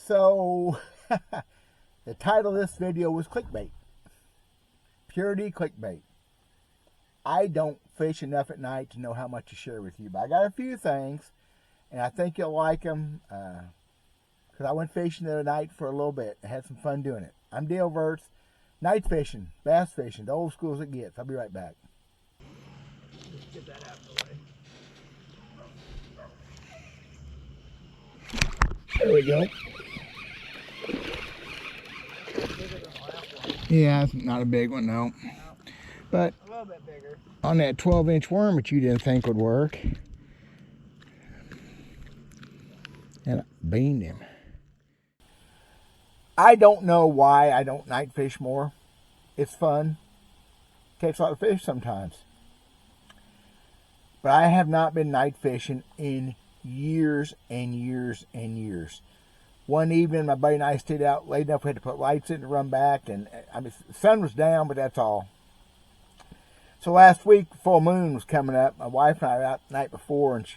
So, the title of this video was clickbait. Purity clickbait. I don't fish enough at night to know how much to share with you, but I got a few things, and I think you'll like them, because I went fishing the other night for a little bit. I had some fun doing it. I'm Dale Verts, night fishing, bass fishing, the old school as it gets. I'll be right back. Just get that out of the way. There we go. Yeah, it's not a big one, no. But a little bit bigger. On that 12-inch worm, which you didn't think would work, and I beamed him. I don't know why I don't night fish more. It's fun. Takes a lot of fish sometimes. But I have not been night fishing in years and years and years. One evening, my buddy and I stayed out late enough we had to put lights in to run back, and I mean, the sun was down, but that's all. So last week, full moon was coming up. My wife and I were out the night before, and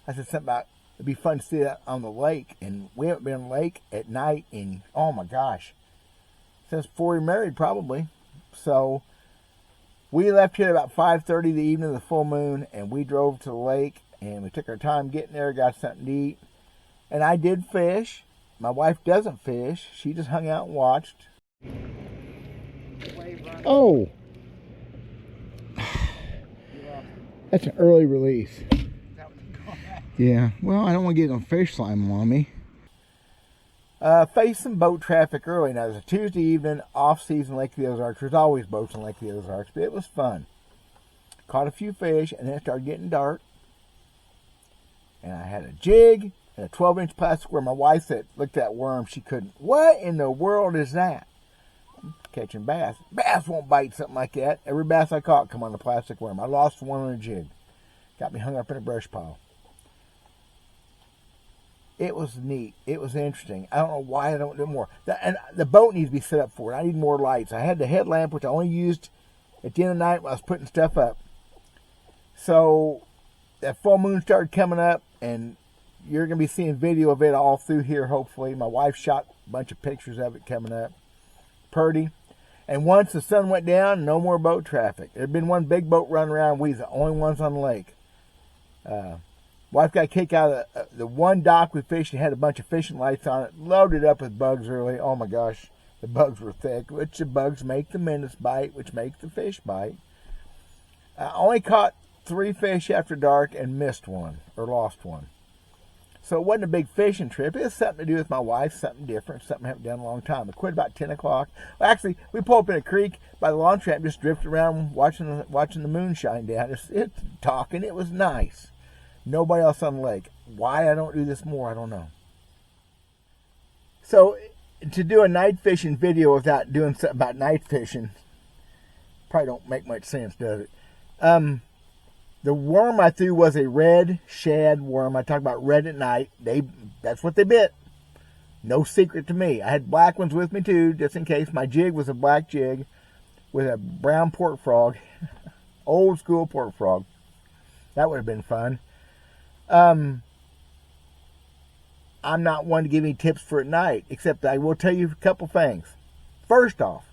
I said something about it'd be fun to see that on the lake, and we haven't been on the lake at night in, oh my gosh, since before we married probably. So we left here about 5:30 the evening of the full moon, and we drove to the lake, and we took our time getting there, got something to eat, and I did fish. My wife doesn't fish. She just hung out and watched. Oh! That's an early release. Yeah, well, I don't want to get no fish slime on me. Faced some boat traffic early. Now, it was a Tuesday evening, off-season Lake of the Ozarks. There's always boats in Lake of the Ozarks, but it was fun. Caught a few fish, and then it started getting dark. And I had a jig and a 12-inch plastic worm. My wife said, looked at that worm, she couldn't. What in the world is that? I'm catching bass. Bass won't bite something like that. Every bass I caught come on a plastic worm. I lost one on a jig. Got me hung up in a brush pile. It was neat. It was interesting. I don't know why I don't do more. And the boat needs to be set up for it. I need more lights. I had the headlamp, which I only used at the end of the night when I was putting stuff up. So that full moon started coming up, and you're going to be seeing video of it all through here, hopefully. My wife shot a bunch of pictures of it coming up. Purdy. And once the sun went down, no more boat traffic. There had been one big boat running around. We were the only ones on the lake. Wife got a kick out of the one dock we fished. It had a bunch of fishing lights on it. Loaded up with bugs early. Oh my gosh. The bugs were thick. Which the bugs make the minnows bite, which make the fish bite. I only caught 3 fish after dark and missed one. Or lost one. So it wasn't a big fishing trip. It was something to do with my wife, something different, something I haven't done in a long time. I quit about 10 o'clock. Well, actually, we pulled up in a creek by the lawn trap, just drifted around watching the moon shine down. It's talking. It was nice. Nobody else on the lake. Why I don't do this more, I don't know. So to do a night fishing video without doing something about night fishing probably don't make much sense, does it? The worm I threw was a red shad worm. I talk about red at night. That's what they bit. No secret to me. I had black ones with me too, just in case. My jig was a black jig with a brown pork frog. Old school pork frog. That would have been fun. I'm not one to give any tips for at night, except I will tell you a couple things. First off,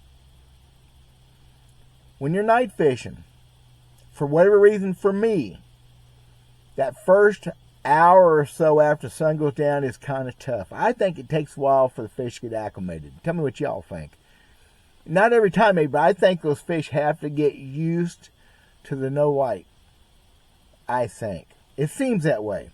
when you're night fishing, for whatever reason, for me, that first hour or so after the sun goes down is kind of tough. I think it takes a while for the fish to get acclimated. Tell me what y'all think. Not every time, maybe, but I think those fish have to get used to the no light. I think. It seems that way.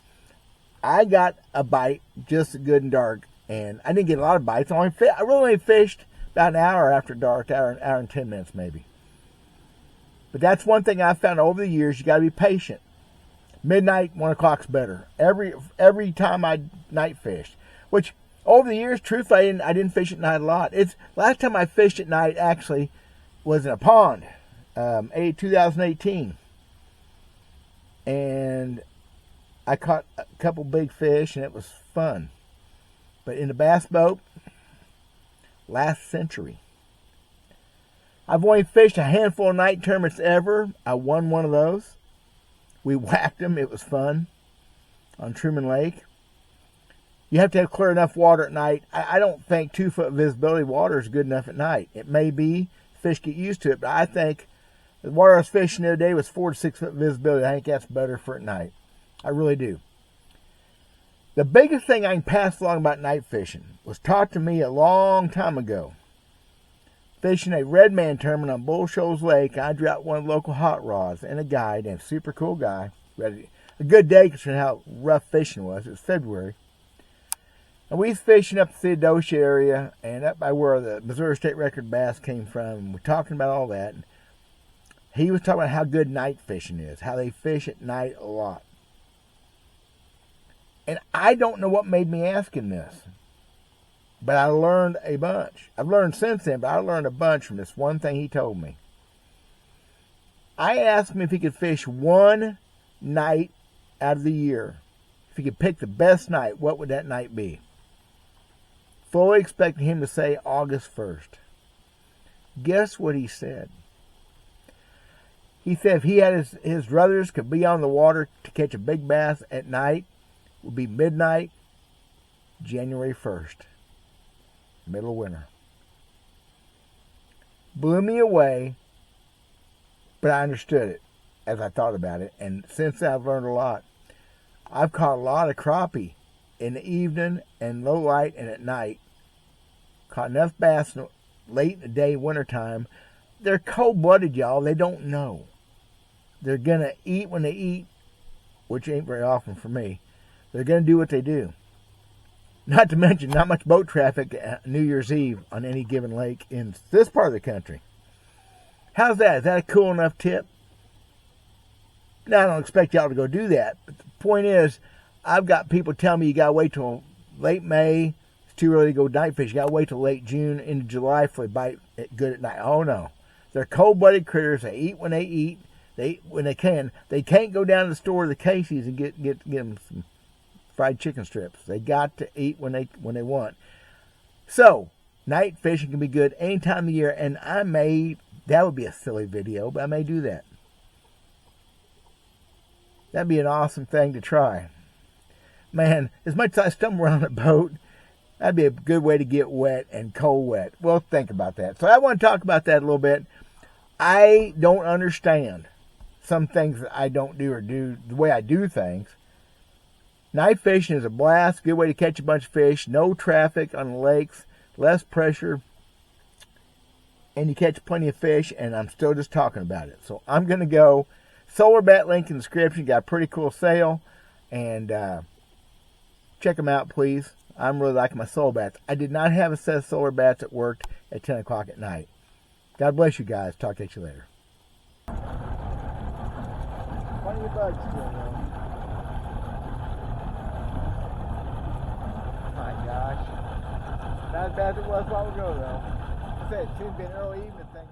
I got a bite just good and dark, and I didn't get a lot of bites. I really only fished about an hour after dark, hour and 10 minutes maybe. But that's one thing I've found over the years. You got to be patient. Midnight, 1 o'clock's better. Every time I night fished, which over the years, truthfully, I didn't fish at night a lot. Last time I fished at night actually was in a pond, 2018, and I caught a couple big fish, and it was fun. But in the bass boat, last century. I've only fished a handful of night tournaments ever. I won one of those. We whacked them. It was fun on Truman Lake. You have to have clear enough water at night. I don't think 2-foot visibility water is good enough at night. It may be. Fish get used to it, but I think the water I was fishing the other day was 4 to 6 foot visibility. I think that's better for at night. I really do. The biggest thing I can pass along about night fishing was taught to me a long time ago. Fishing a red man tournament on Bull Shoals Lake, I drew out one of the local hot rods and a guide, and a super cool guy. Ready. A good day considering how rough fishing was. It was February. And we was fishing up the Theodosia area and up by where the Missouri State Record bass came from. And we're talking about all that. And he was talking about how good night fishing is, how they fish at night a lot. And I don't know what made me ask him this, but I learned a bunch. I've learned since then, but I learned a bunch from this one thing he told me. I asked him if he could fish one night out of the year. If he could pick the best night, what would that night be? Fully expecting him to say August 1st. Guess what he said? He said if he had his druthers could be on the water to catch a big bass at night, it would be midnight, January 1st, middle of winter. Blew me away, but I understood it as I thought about it. And since then, I've learned a lot. I've caught a lot of crappie in the evening and low light and at night. Caught enough bass late in the day, wintertime. They're cold-blooded, y'all. They don't know. They're going to eat when they eat, which ain't very often for me. They're going to do what they do. Not to mention, not much boat traffic New Year's Eve on any given lake in this part of the country. How's that? Is that a cool enough tip? Now, I don't expect y'all to go do that. But the point is, I've got people telling me you got to wait till late May. It's too early to go night fish. You got to wait till late June into July for they bite it good at night. Oh, no. They're cold-blooded critters. They eat when they eat. They eat when they can. They can't go down to the store, the Casey's, and get them some fried chicken strips. They got to eat when they want. So, night fishing can be good any time of the year, and that would be a silly video, but I may do that. That'd be an awesome thing to try. Man, as much as I stumble around a boat, that'd be a good way to get wet and cold wet. Well, think about that. So I want to talk about that a little bit. I don't understand some things that I don't do or do the way I do things. Night fishing is a blast, good way to catch a bunch of fish, no traffic on the lakes, less pressure, and you catch plenty of fish, and I'm still just talking about it. So I'm going to go. Solar Bat link in the description. Got a pretty cool sale, and check them out, please. I'm really liking my solar bats. I did not have a set of solar bats that worked at 10 o'clock at night. God bless you guys. Talk to you later. Plenty of bugs still, though. My gosh. Not as bad as it was a while ago, though. Like I said, it seemed to be an early evening thing.